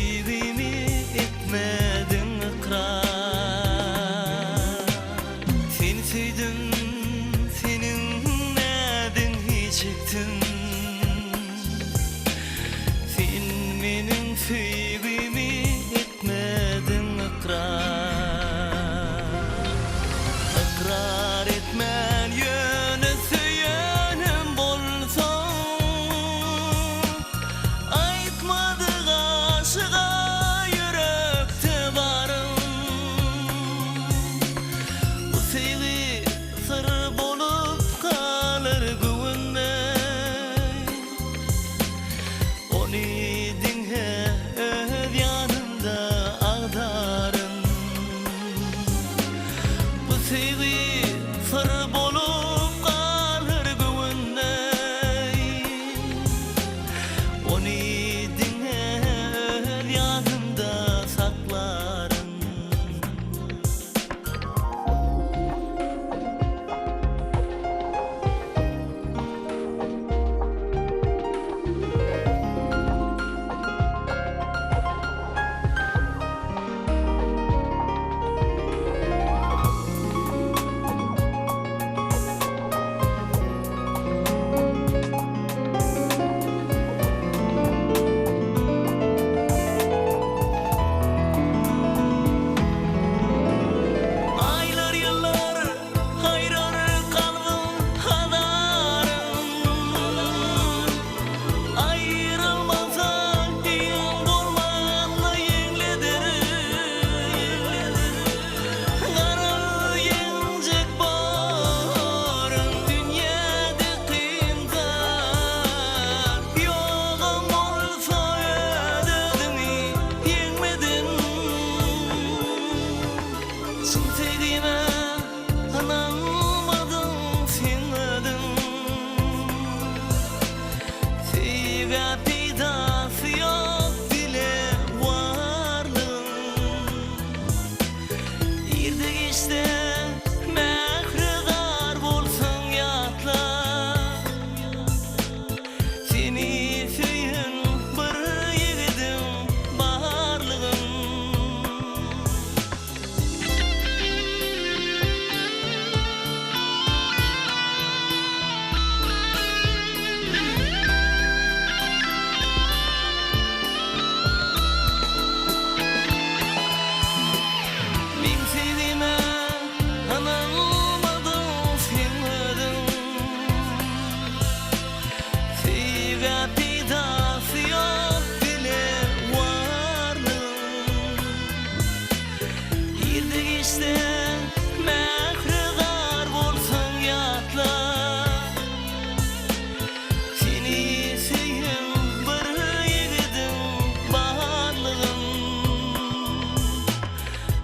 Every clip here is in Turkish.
sevgimi etmedin ikrar. Seni sevdim, senin nedin hiçektin. Sen menin sevgimi etmedin ikrar. İkrar etmen yöne söylenim bolsan. Aytmadık aşığa yürekte varım. Bu sevgi sır bolup kalır güvünmey. Onu dinle öz yanımda ağdarım. Bu sevgi sır bolup kalır güvünmey. Onu dinle öz yanımda saklarım. Aylar yıllar hayran kaldım hadarım. Ayrılmasa din dolmanla yenglederim. Kara yenecek barım dünyada kıyımdan. Yolum olsa ödedimi yenmedin. Sen sevdiğime inanmadım, sevmedim. Sevgi pidası yok bile varlığım. Yerde geçti mehreder bolsun yatla. Seni söyün bir yiğidim barlığım. Ben sevdiğime inanmadım, sevmedim. Sevgi pidası yok bile varlığım. Yerde geçti mehreder bolsun yatla. Seni söyün bir yiğidim barlığım.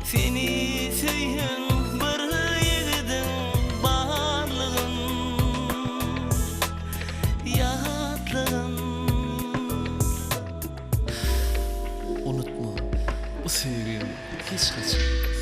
Seni söyün bir yiğidim barlığım. Yatlığım. Unutma, bu sevgim hiç kaçın.